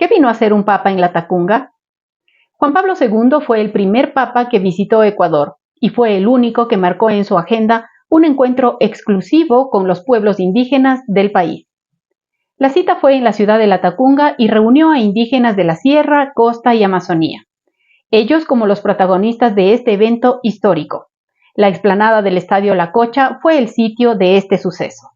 ¿Qué vino a hacer un papa en Latacunga? Juan Pablo II fue el primer papa que visitó Ecuador y fue el único que marcó en su agenda un encuentro exclusivo con los pueblos indígenas del país. La cita fue en la ciudad de Latacunga y reunió a indígenas de la Sierra, Costa y Amazonía, ellos como los protagonistas de este evento histórico. La explanada del Estadio La Cocha fue el sitio de este suceso.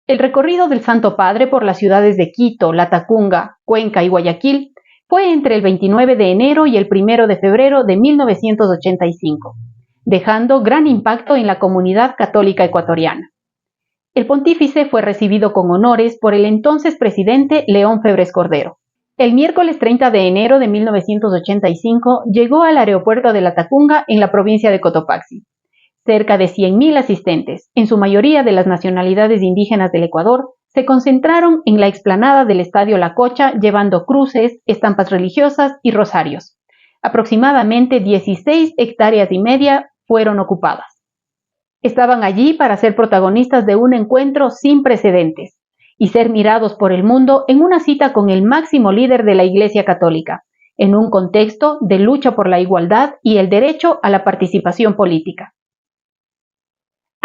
El recorrido del Santo Padre por las ciudades de Quito, Latacunga, Cuenca y Guayaquil fue entre el 29 de enero y el 1 de febrero de 1985, dejando gran impacto en la comunidad católica ecuatoriana. El pontífice fue recibido con honores por el entonces presidente León Febres Cordero. El miércoles 30 de enero de 1985 llegó al aeropuerto de Latacunga en la provincia de Cotopaxi. Cerca de 100.000 asistentes, en su mayoría de las nacionalidades indígenas del Ecuador, se concentraron en la explanada del Estadio La Cocha llevando cruces, estampas religiosas y rosarios. Aproximadamente 16 hectáreas y media fueron ocupadas. Estaban allí para ser protagonistas de un encuentro sin precedentes y ser mirados por el mundo en una cita con el máximo líder de la Iglesia Católica, en un contexto de lucha por la igualdad y el derecho a la participación política.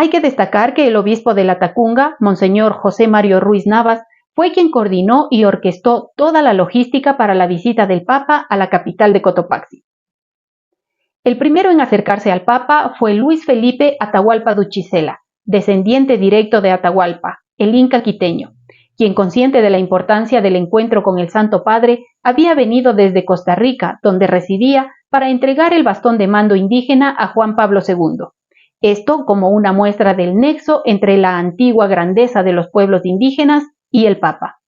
Hay que destacar que el obispo de Latacunga, Monseñor José Mario Ruiz Navas, fue quien coordinó y orquestó toda la logística para la visita del Papa a la capital de Cotopaxi. El primero en acercarse al Papa fue Luis Felipe Atahualpa Duchicela, descendiente directo de Atahualpa, el Inca quiteño, quien, consciente de la importancia del encuentro con el Santo Padre, había venido desde Costa Rica, donde residía, para entregar el bastón de mando indígena a Juan Pablo II. Esto como una muestra del nexo entre la antigua grandeza de los pueblos indígenas y el Papa.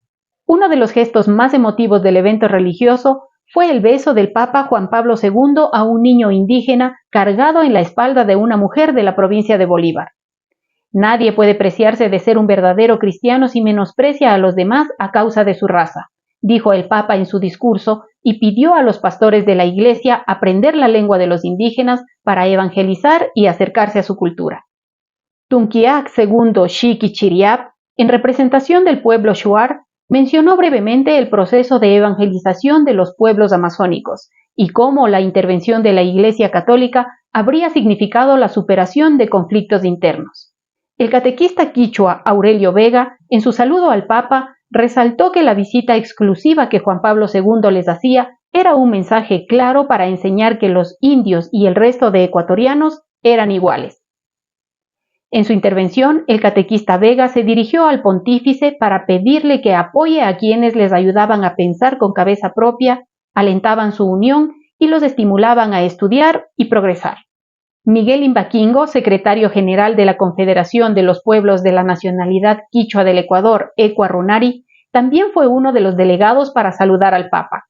Uno de los gestos más emotivos del evento religioso fue el beso del Papa Juan Pablo II a un niño indígena cargado en la espalda de una mujer de la provincia de Bolívar. Nadie puede preciarse de ser un verdadero cristiano si menosprecia a los demás a causa de su raza, dijo el Papa en su discurso, y pidió a los pastores de la Iglesia aprender la lengua de los indígenas para evangelizar y acercarse a su cultura. Tunquiac II Xiquichiriap, en representación del pueblo Shuar, mencionó brevemente el proceso de evangelización de los pueblos amazónicos y cómo la intervención de la Iglesia Católica habría significado la superación de conflictos internos. El catequista quichua Aurelio Vega, en su saludo al Papa, resaltó que la visita exclusiva que Juan Pablo II les hacía era un mensaje claro para enseñar que los indios y el resto de ecuatorianos eran iguales. En su intervención, el catequista Vega se dirigió al pontífice para pedirle que apoye a quienes les ayudaban a pensar con cabeza propia, alentaban su unión y los estimulaban a estudiar y progresar. Miguel Imbaquingo, secretario general de la Confederación de los Pueblos de la Nacionalidad Quichua del Ecuador, Ecuarunari, también fue uno de los delegados para saludar al Papa.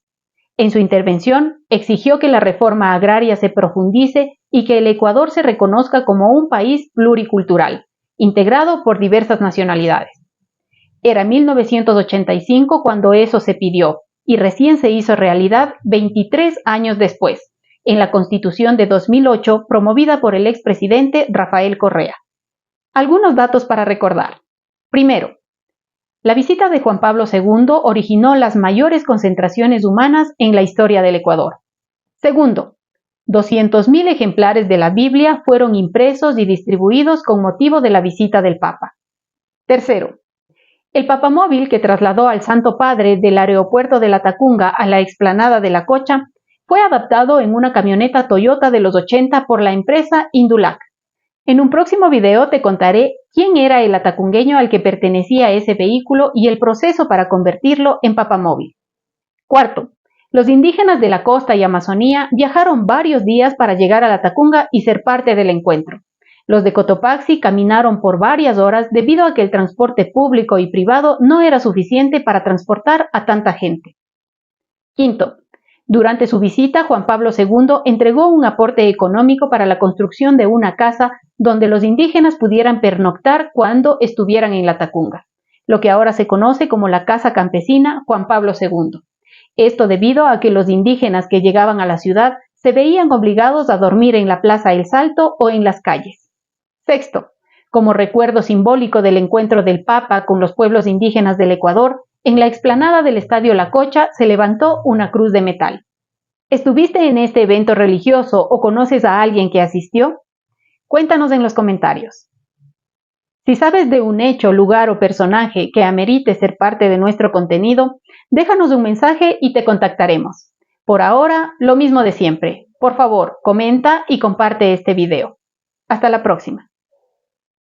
En su intervención, exigió que la reforma agraria se profundice y que el Ecuador se reconozca como un país pluricultural, integrado por diversas nacionalidades. Era 1985 cuando eso se pidió, y recién se hizo realidad 23 años después, en la Constitución de 2008 promovida por el expresidente Rafael Correa. Algunos datos para recordar. Primero, la visita de Juan Pablo II originó las mayores concentraciones humanas en la historia del Ecuador. Segundo, 200.000 ejemplares de la Biblia fueron impresos y distribuidos con motivo de la visita del Papa. Tercero, el papamóvil que trasladó al Santo Padre del aeropuerto de Latacunga a la explanada de La Cocha fue adaptado en una camioneta Toyota de los 80 por la empresa Indulac. En un próximo video te contaré quién era el latacungueño al que pertenecía ese vehículo y el proceso para convertirlo en papamóvil. Cuarto, los indígenas de la costa y Amazonía viajaron varios días para llegar a Latacunga y ser parte del encuentro. Los de Cotopaxi caminaron por varias horas debido a que el transporte público y privado no era suficiente para transportar a tanta gente. Quinto, durante su visita, Juan Pablo II entregó un aporte económico para la construcción de una casa donde los indígenas pudieran pernoctar cuando estuvieran en Latacunga, lo que ahora se conoce como la Casa Campesina Juan Pablo II. Esto debido a que los indígenas que llegaban a la ciudad se veían obligados a dormir en la Plaza El Salto o en las calles. Sexto, como recuerdo simbólico del encuentro del Papa con los pueblos indígenas del Ecuador, en la explanada del Estadio La Cocha se levantó una cruz de metal. ¿Estuviste en este evento religioso o conoces a alguien que asistió? Cuéntanos en los comentarios. Si sabes de un hecho, lugar o personaje que amerite ser parte de nuestro contenido, déjanos un mensaje y te contactaremos. Por ahora, lo mismo de siempre. Por favor, comenta y comparte este video. Hasta la próxima.